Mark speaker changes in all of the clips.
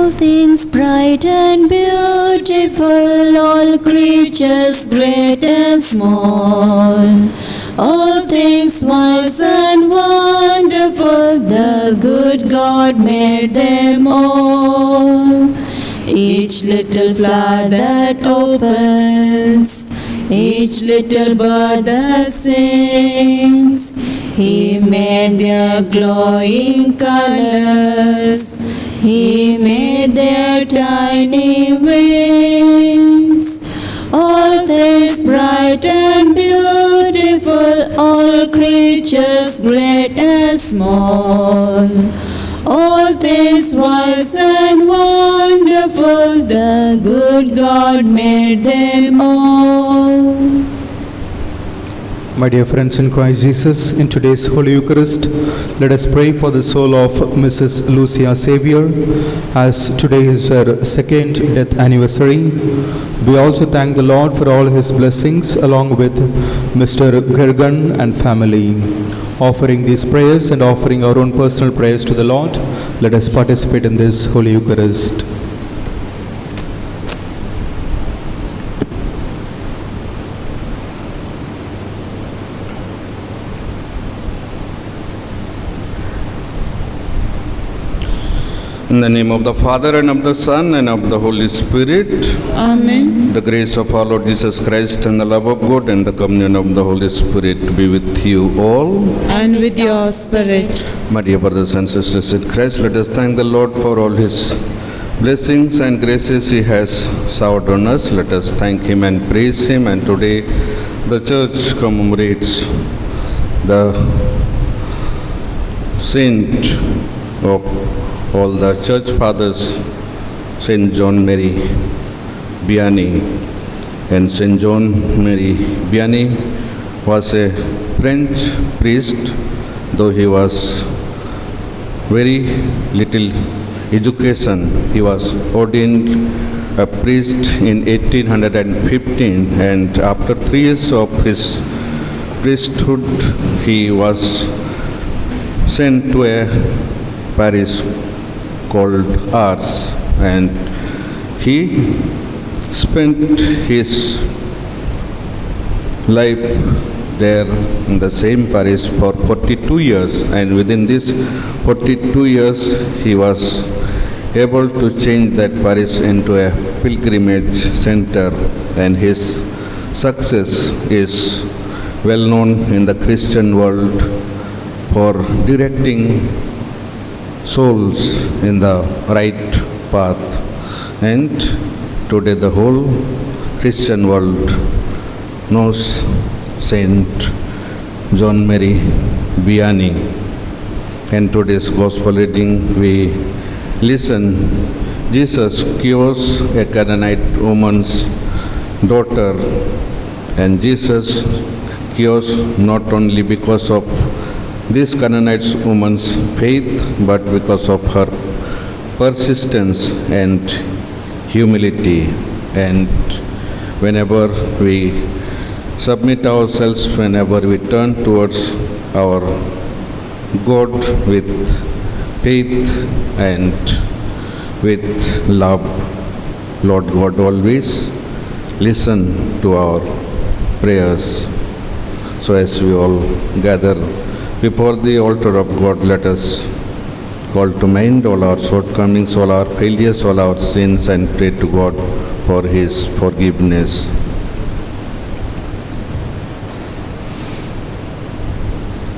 Speaker 1: All things bright and beautiful, all creatures great and small, all things wise and wonderful, the good God made them all. Each little flower that opens, each little bird that sings, He made their glowing colors, He made their tiny wings. All things bright and beautiful, all creatures great and small, all things wise and wonderful, the good God made them all.
Speaker 2: My dear friends in Christ Jesus, in today's Holy Eucharist, let us pray for the soul of Mrs. Lucia Xavier, as today is her second death anniversary. We also thank the Lord for all His blessings, along with Mr. Gergan and family. Offering these prayers and offering our own personal prayers to the Lord, let us participate in this Holy Eucharist.
Speaker 3: In the name of the Father, and of the Son, and of the Holy Spirit.
Speaker 4: Amen.
Speaker 3: The grace of our Lord Jesus Christ, and the love of God, and the communion of the Holy Spirit be with you all.
Speaker 4: And with your spirit.
Speaker 3: My dear brothers and sisters in Christ, let us thank the Lord for all His blessings and graces He has showered on us. Let us thank Him and praise Him. And today the Church commemorates the saint of all the Church Fathers, Saint John Mary Vianney. And Saint John Mary Vianney was a French priest, though he was very little education. He was ordained a priest in 1815, and after 3 years of his priesthood, he was sent to a parish called Ars, and he spent his life there in the same parish for 42 years, and within this 42 years he was able to change that parish into a pilgrimage center, and his success is well known in the Christian world for directing souls in the right path. And today the whole Christian world knows Saint John Mary Vianney. And today's gospel reading we listen, Jesus cures a Canaanite woman's daughter, and Jesus cures not only because of this Canaanite woman's faith, but because of her persistence and humility. And whenever we submit ourselves, whenever we turn towards our God with faith and with love, Lord God always listen to our prayers. So as we all gather before the altar of God, let us call to mind all our shortcomings, all our failures, all our sins, and pray to God for His forgiveness.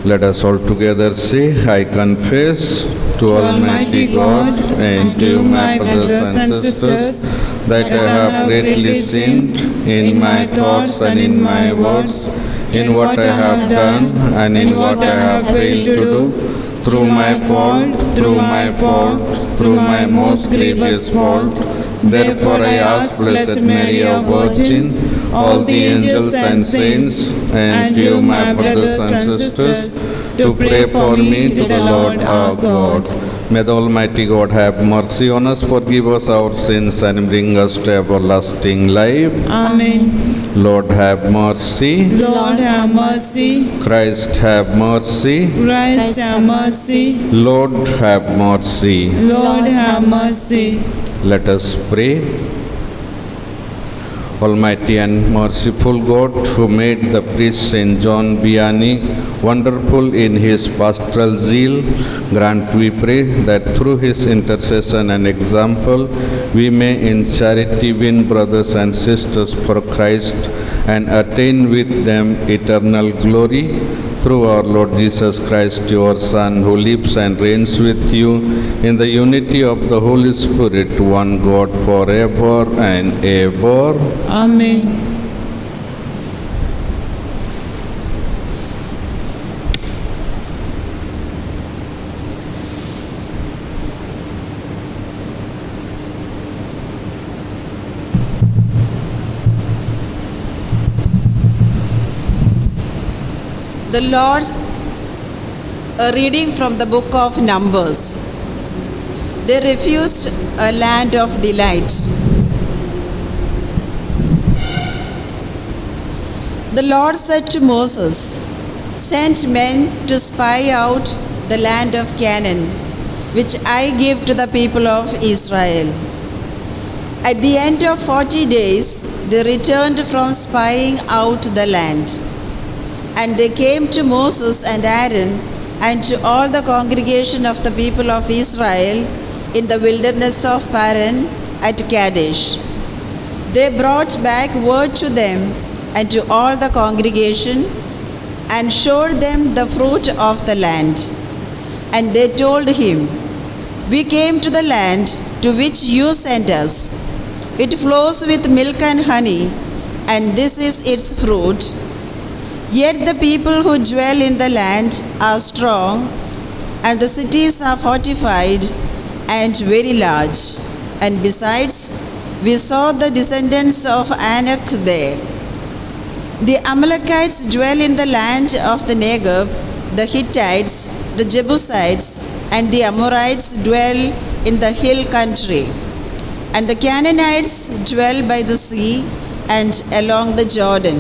Speaker 3: Let us all together say, I confess to Almighty God and to my brothers and sisters that I have greatly sinned in my thoughts and in my words, in what I have done and in what I have failed to do, through my fault, through my most grievous fault. Therefore I ask Blessed Mary, our Virgin, all the angels and saints, and you, my brothers and sisters, to pray for me to the Lord our God. May the Almighty God have mercy on us, forgive us our sins, and bring us to everlasting life.
Speaker 4: Amen.
Speaker 3: Lord have mercy.
Speaker 4: Lord have mercy.
Speaker 3: Christ have mercy.
Speaker 4: Christ have mercy.
Speaker 3: Lord have mercy.
Speaker 4: Lord have mercy.
Speaker 3: Let us pray. Almighty and merciful God, who made the priest Saint John Vianney wonderful in his pastoral zeal, grant, we pray, that through his intercession and example, we may in charity win brothers and sisters for Christ and attain with them eternal glory. Through our Lord Jesus Christ, your Son, who lives and reigns with you in the unity of the Holy Spirit, one God, forever and ever.
Speaker 4: Amen.
Speaker 5: The Lord's a reading from the book of Numbers. They refused a land of delight. The Lord said to Moses, "Send men to spy out the land of Canaan, which I give to the people of Israel." At the end of 40 days, they returned from spying out the land. And they came to Moses and Aaron and to all the congregation of the people of Israel in the wilderness of Paran at Kadesh. They brought back word to them and to all the congregation and showed them the fruit of the land. And they told him, "We came to the land to which you sent us. It flows with milk and honey, and this is its fruit. Yet the people who dwell in the land are strong, and the cities are fortified and very large. And besides, we saw the descendants of Anak there. The Amalekites dwell in the land of the Negev, the Hittites, the Jebusites, and the Amorites dwell in the hill country. And the Canaanites dwell by the sea and along the Jordan."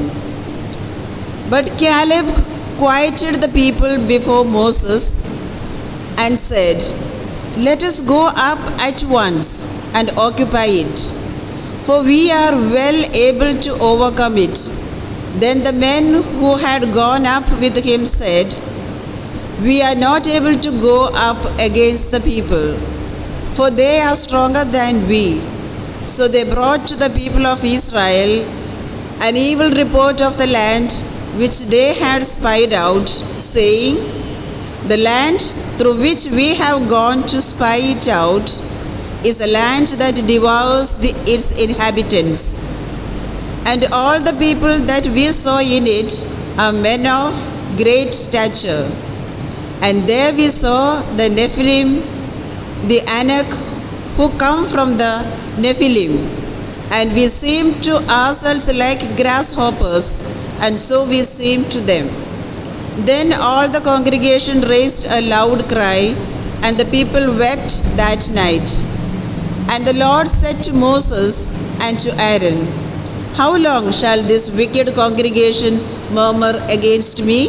Speaker 5: But Caleb quieted the people before Moses and said, "Let us go up at once and occupy it, for we are well able to overcome it." Then the men who had gone up with him said, "We are not able to go up against the people, for they are stronger than we." So they brought to the people of Israel an evil report of the land which they had spied out, saying, "The land through which we have gone to spy it out is a land that devours its inhabitants. And all the people that we saw in it are men of great stature. And there we saw the Nephilim, the Anak, who come from the Nephilim, and we seemed to ourselves like grasshoppers, and so we seemed to them." Then all the congregation raised a loud cry, and the people wept that night. And the Lord said to Moses and to Aaron, "How long shall this wicked congregation murmur against me?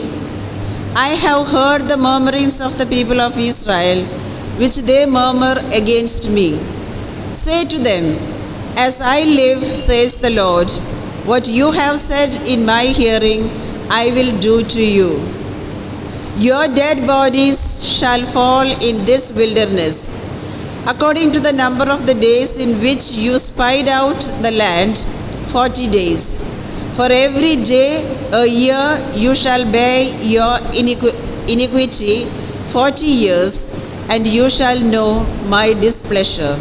Speaker 5: I have heard the murmurings of the people of Israel, which they murmur against me. Say to them, 'As I live, says the Lord, what you have said in my hearing, I will do to you. Your dead bodies shall fall in this wilderness, according to the number of the days in which you spied out the land, 40 days. For every day a year you shall bear your iniquity 40 years, and you shall know my displeasure.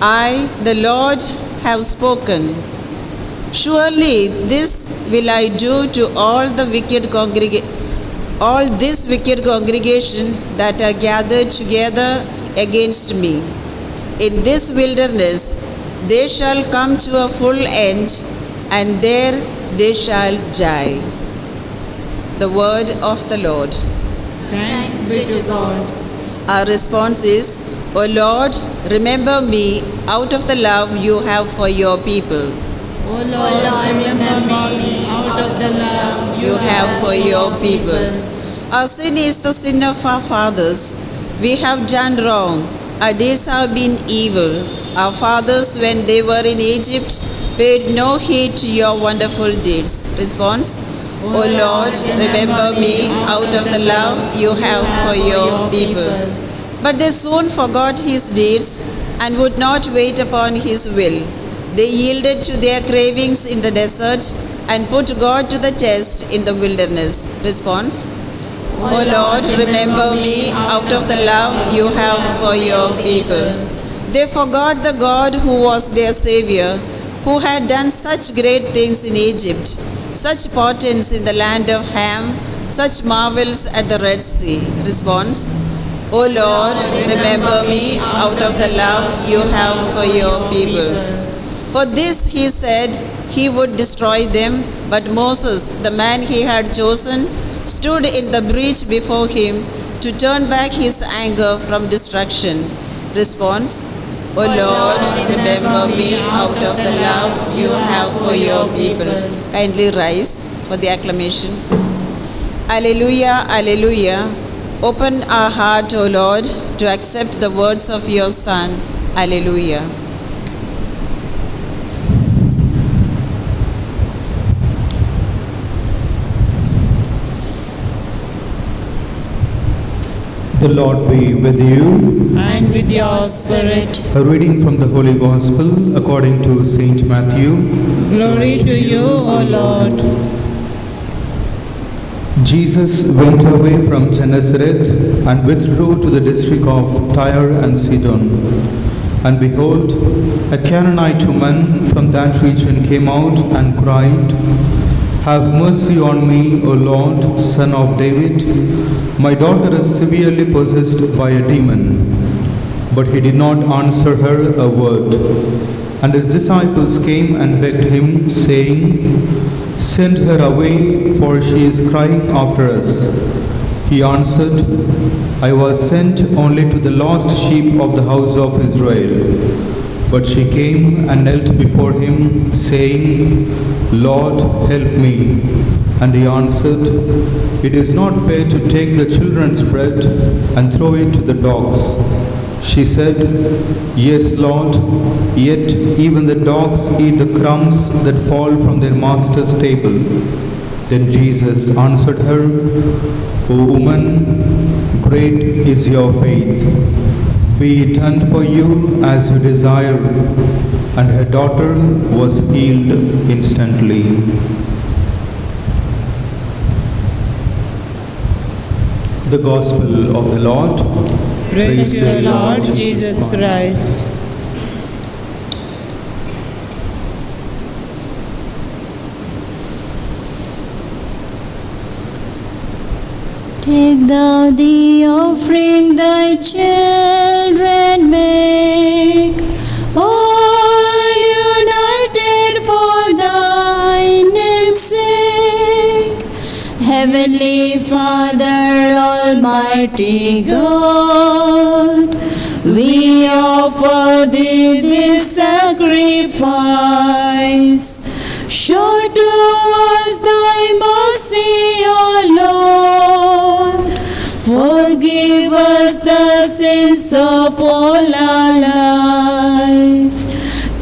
Speaker 5: I, the Lord, have spoken. Surely this will I do to all this wicked congregation that are gathered together against me. In this wilderness they shall come to a full end, and there they shall die." The word of the Lord.
Speaker 4: Thanks be to God.
Speaker 5: Our response is, "O Lord, remember me out of the love you have for your people."
Speaker 4: O Lord, remember me out of the love
Speaker 5: You have for your people. Our sin is the sin of our fathers. We have done wrong. Our deeds have been evil. Our fathers, when they were in Egypt, paid no heed to your wonderful deeds. Response: O Lord, remember me out of the love you have for your people. But they soon forgot his deeds and would not wait upon his will. They yielded to their cravings in the desert and put God to the test in the wilderness. Response: O Lord, remember me out of the love you have for your people. They forgot the God who was their Savior, who had done such great things in Egypt, such portents in the land of Ham, such marvels at the Red Sea. Response: O Lord, remember me out of the love you have for your people. For this he said he would destroy them, but Moses, the man he had chosen, stood in the breach before him to turn back his anger from destruction. Response: O Lord, remember me out of the love you have for your people. Kindly rise for the acclamation. Alleluia, alleluia. Open our heart, O Lord, to accept the words of your Son. Alleluia.
Speaker 2: The Lord be with you.
Speaker 1: And with your spirit.
Speaker 2: A reading from the Holy Gospel according to Saint Matthew.
Speaker 6: Glory to you, O Lord.
Speaker 2: Jesus went away from Gennesaret and withdrew to the district of Tyre and Sidon. And behold, a Canaanite woman from that region came out and cried, "Have mercy on me, O Lord, Son of David. My daughter is severely possessed by a demon." But he did not answer her a word. And his disciples came and begged him, saying, "Send her away, for she is crying after us." He answered, "I was sent only to the lost sheep of the house of Israel." But she came and knelt before him, saying, "Lord, help me." And he answered, "It is not fair to take the children's bread and throw it to the dogs." She said, "Yes, Lord, yet even the dogs eat the crumbs that fall from their master's table." Then Jesus answered her, "O woman, great is your faith. Be it done for you as you desire." And her daughter was healed instantly. The Gospel of the Lord.
Speaker 6: Praise to the Lord Jesus Christ.
Speaker 1: Take thou the offering thy children make, all united for thy name's sake. Heavenly Father, Almighty God, we offer thee this sacrifice. Show to us thy mercy, O Lord. Forgive us the sins of all our life.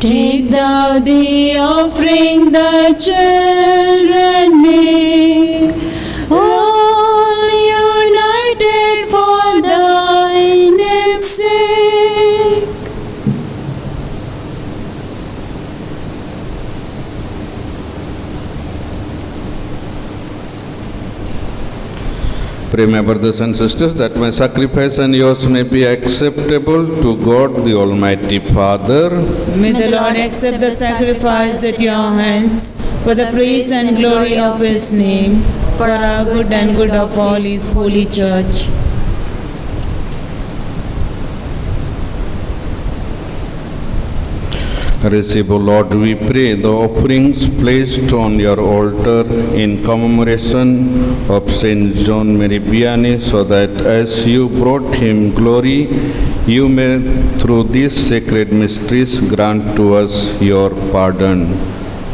Speaker 1: Take thou the offering the children make, all united for thy name's sake.
Speaker 3: Pray, my brothers and sisters, that my sacrifice and yours may be acceptable to God the Almighty Father.
Speaker 6: May the Lord accept the sacrifice at your hands for the praise and glory of his name, for our good and good of all his holy church.
Speaker 3: Receive, O Lord, we pray, the offerings placed on your altar in commemoration of Saint John Mary Vianney, so that as you brought him glory, you may through these sacred mysteries grant to us your pardon.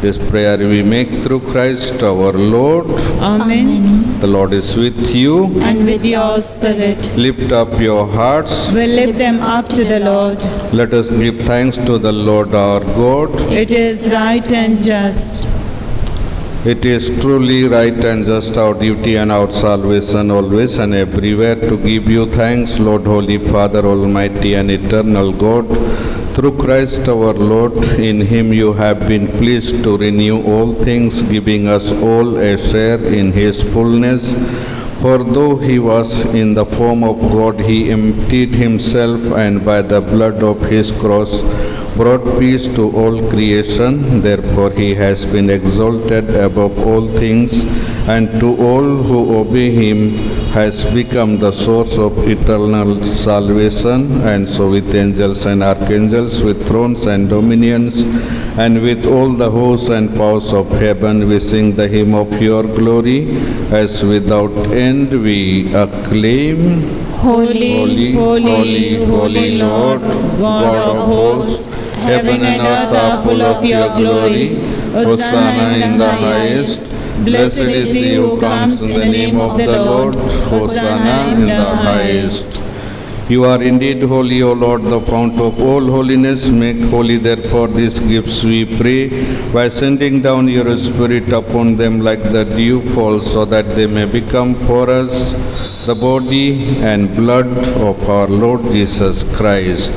Speaker 3: This prayer we make through Christ our Lord.
Speaker 6: Amen.
Speaker 3: The Lord is with you.
Speaker 6: And with your spirit,
Speaker 3: Lift up your hearts.
Speaker 6: we'll lift them up to the Lord.
Speaker 3: Let us give thanks to the Lord our God.
Speaker 6: It is right and just.
Speaker 3: It is truly right and just our duty and our salvation always and everywhere to give you thanks, Lord, Holy Father, Almighty and eternal God. Through Christ our Lord, in him you have been pleased to renew all things, giving us all a share in his fullness. For though he was in the form of God, he emptied himself, and by the blood of his cross brought peace to all creation. Therefore he has been exalted above all things, and to all who obey him has become the source of eternal salvation. And so with angels and archangels, with thrones and dominions, and with all the hosts and powers of heaven, we sing the hymn of your glory, as without end we acclaim.
Speaker 6: Holy, holy, holy Lord, God of hosts, heaven and earth are full of your glory. Hosanna in the highest. Blessed is he who comes in the name of the Lord. Hosanna in the highest.
Speaker 3: You are indeed holy, O Lord, the fount of all holiness. Make holy, therefore, these gifts, we pray, by sending down your Spirit upon them like the dew fall, so that they may become for us the body and blood of our Lord Jesus Christ.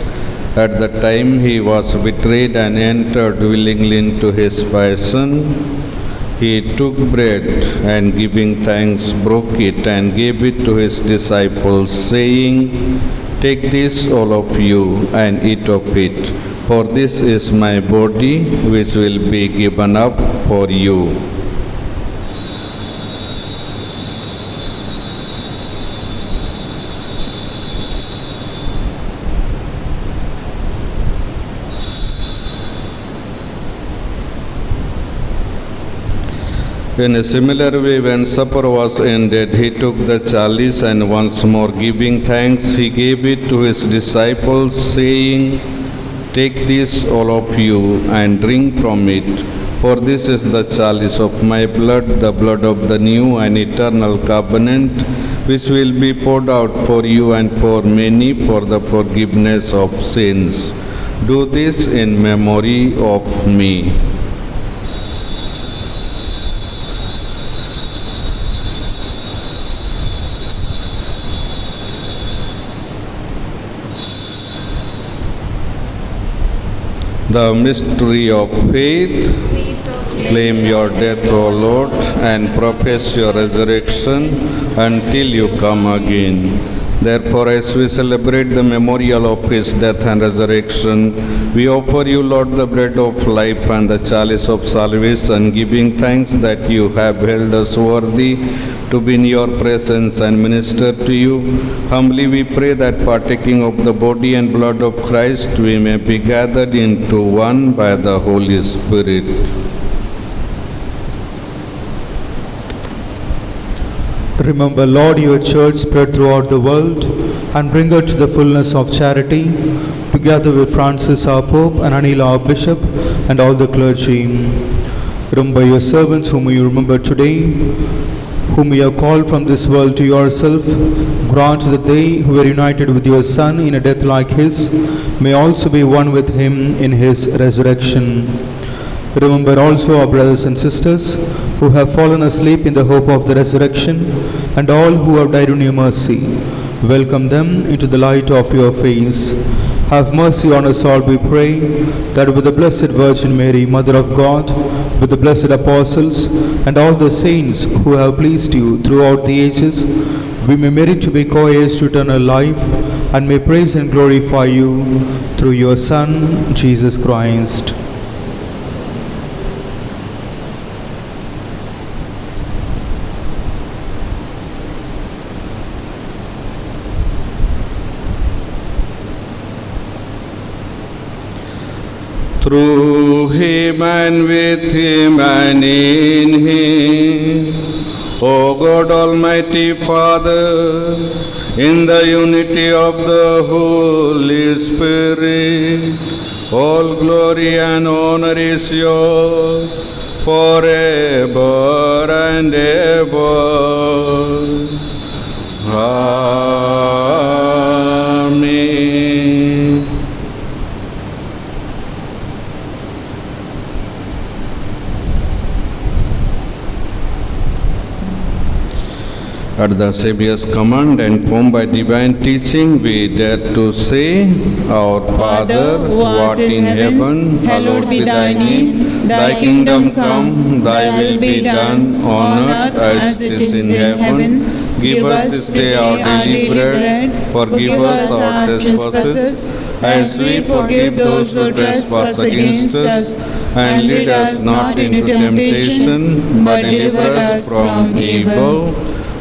Speaker 3: At the time he was betrayed and entered willingly into his passion, he took bread and giving thanks broke it and gave it to his disciples, saying, "Take this, all of you, and eat of it, for this is my body, which will be given up for you." In a similar way, when supper was ended, he took the chalice, and once more giving thanks, he gave it to his disciples, saying, "Take this, all of you, and drink from it, for this is the chalice of my blood, the blood of the new and eternal covenant, which will be poured out for you and for many for the forgiveness of sins. Do this in memory of me." The mystery of faith. Claim your death, O Lord, and profess your resurrection until you come again. Therefore, as we celebrate the memorial of his death and resurrection, we offer you, Lord, the bread of life and the chalice of salvation, giving thanks that you have held us worthy to be in your presence and minister to you. Humbly we pray that, partaking of the body and blood of Christ, we may be gathered into one by the Holy Spirit.
Speaker 2: Remember, Lord, your church spread throughout the world, and bring her to the fullness of charity, together with Francis our Pope and Anil our Bishop, and all the clergy. Remember your servants whom you remember today, whom you have called from this world to yourself. Grant that they who were united with your Son in a death like his may also be one with him in his resurrection. Remember also our brothers and sisters who have fallen asleep in the hope of the resurrection, and all who have died in your mercy. Welcome them into the light of your face. Have mercy on us all, we pray, that with the Blessed Virgin Mary, Mother of God, with the blessed apostles, and all the saints who have pleased you throughout the ages, we may merit to be co-heirs to eternal life, and may praise and glorify you through your Son, Jesus Christ. Through him and with him and in him,
Speaker 3: O God, Almighty Father, in the unity of the Holy Spirit, all glory and honor is yours forever and ever. Amen. At the Saviour's command and formed by divine teaching, we dare to say, Our Father, who art in heaven, hallowed be thy name. Thy kingdom come, thy will be done on earth as it is in heaven. Give us this day our daily bread. Forgive us our trespasses, as we forgive those who trespass against us. And lead us not into temptation, but deliver us from evil.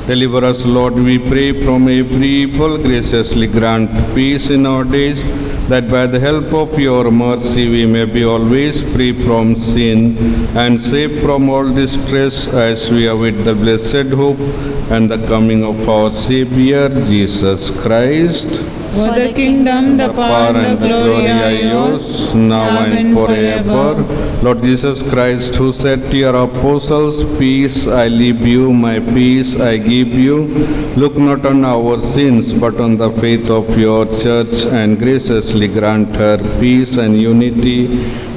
Speaker 3: Deliver us, Lord, we pray, from every evil. Graciously grant peace in our days, that by the help of your mercy we may be always free from sin and safe from all distress, as we await the blessed hope and the coming of our Savior, Jesus Christ.
Speaker 6: For the kingdom, the power, and the glory are yours,
Speaker 3: now and forever. Lord Jesus Christ, who said to your apostles, Peace I leave you, my peace I give you, look not on our sins, but on the faith of your church, and graciously grant her peace and unity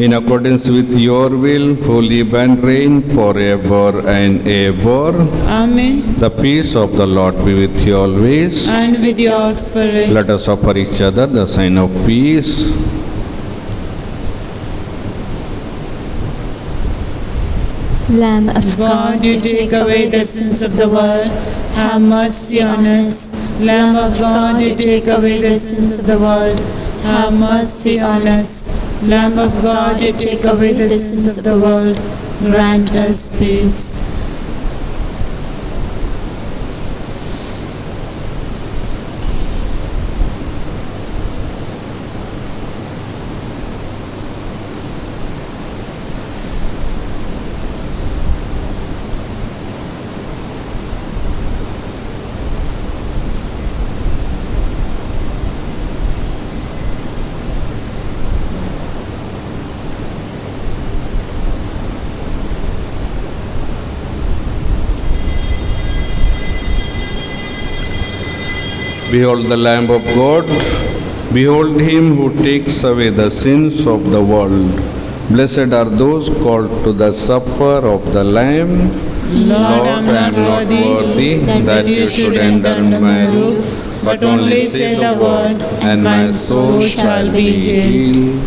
Speaker 3: in accordance with your will, who live and reign forever and ever.
Speaker 6: Amen.
Speaker 3: The peace of the Lord be with you always.
Speaker 6: And with your spirit.
Speaker 3: Let us offer each other the sign of peace.
Speaker 1: Lamb of God, you take away the sins of the world, have mercy on us. Lamb of God, you take away the sins of the world, have mercy on us. Lamb of God, you take away the sins of the world, grant us peace.
Speaker 3: Behold the Lamb of God. Behold him who takes away the sins of the world. Blessed are those called to the supper of the Lamb.
Speaker 6: Lord, I am not worthy that you should enter under my roof, but only say the word, and my soul shall be healed.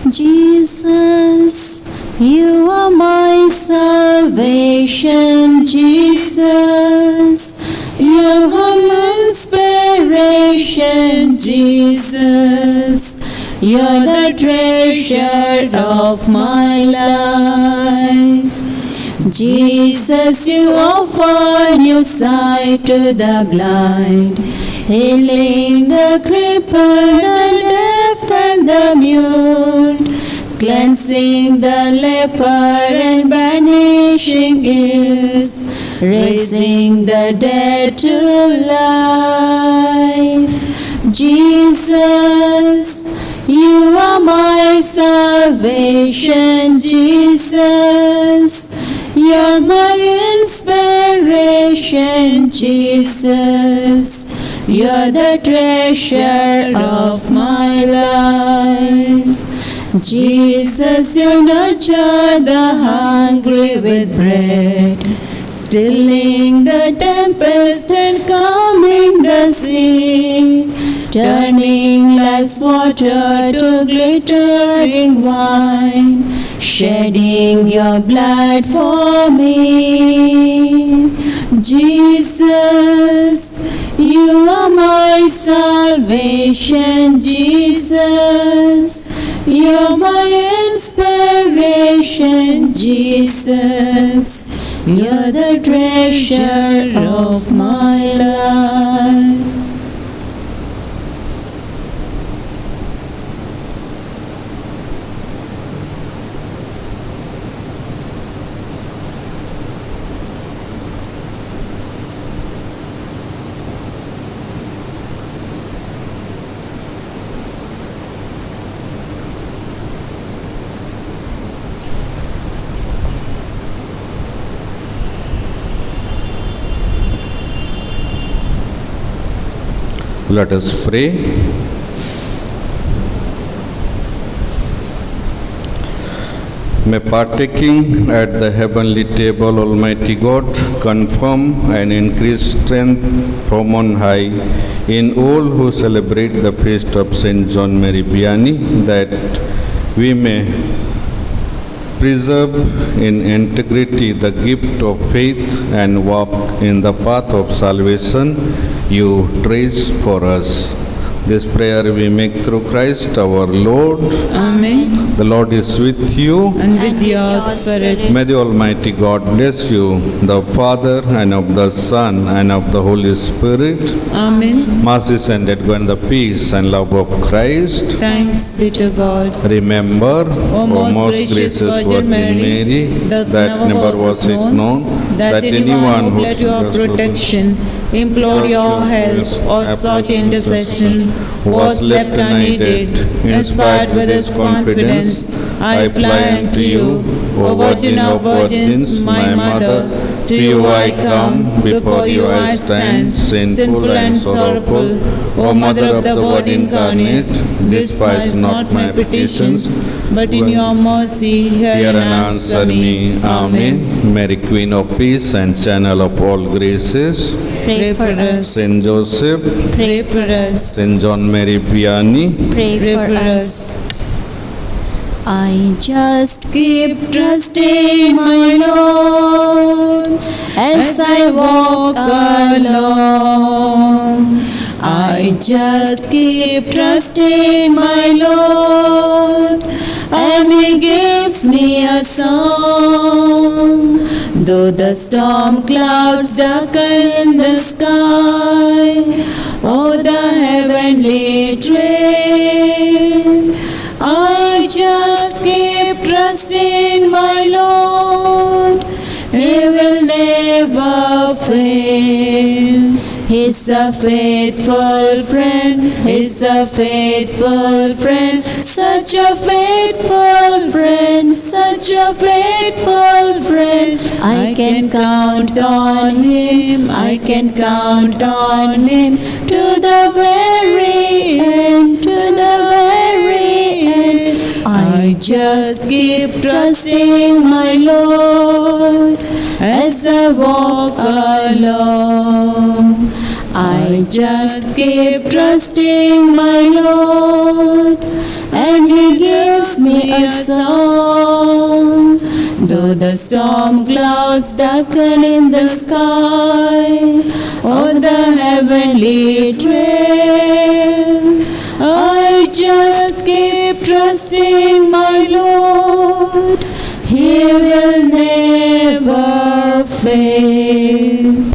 Speaker 1: Jesus, you are my salvation, Jesus. You are my inspiration, Jesus. You're the treasure of my life. Jesus, you offer new sight to the blind, healing the crippled, the dead deaf and the mute, cleansing the leper and banishing ills, raising the dead to life. Jesus, you are my salvation, Jesus. You're my inspiration, Jesus. You're the treasure of my life. Jesus, you nurture the hungry with bread, stilling the tempest and calming the sea, turning life's water to glittering wine, shedding your blood for me. Jesus, you are my salvation, Jesus. You're my inspiration, Jesus. You're the treasure of my life.
Speaker 3: Let us pray. May partaking at the heavenly table, Almighty God, confirm and increase strength from on high in all who celebrate the feast of Saint John Mary Vianney, that we may preserve in integrity the gift of faith and walk in the path of salvation you trace for us. This prayer we make through Christ our Lord.
Speaker 6: Amen.
Speaker 3: The Lord is with you.
Speaker 6: And with your spirit.
Speaker 3: May the Almighty God bless you, the Father, and of the Son, and of the Holy Spirit.
Speaker 6: Amen.
Speaker 3: Mass descended, go in the peace and love of Christ.
Speaker 6: Thanks be to God.
Speaker 3: Remember,
Speaker 6: O most gracious Virgin Mary, that never was it known that anyone who fled your protection, implored your help, or sought intercession was left unaided. Inspired with this confidence, I fly unto you, O Virgin of Virgins, my Mother. To you I come, before you I stand, sinful and sorrowful. O Mother of the Word incarnate, despise not my petitions, but in your mercy hear and answer me. Amen.
Speaker 3: Mary, Queen of Peace and Channel of all graces,
Speaker 1: Pray for us.
Speaker 3: Saint Joseph,
Speaker 1: Pray for us.
Speaker 3: Saint John Mary Vianney,
Speaker 1: Pray for us. I just keep trusting my Lord as I walk alone. I just keep trusting my Lord, and He gives me a song. Though the storm clouds darken in the sky, over the heavenly train, I just keep trusting my Lord. He will never fail. He's a faithful friend, He's a faithful friend, such a faithful friend, such a faithful friend. I can count on Him, I can count on Him to the very end, to the very end. I just keep trusting my Lord as I walk alone. I just keep trusting my Lord, and He gives me a song. Though the storm clouds darken in the sky, or the heavenly trail, I just keep trusting my Lord. He will never fail.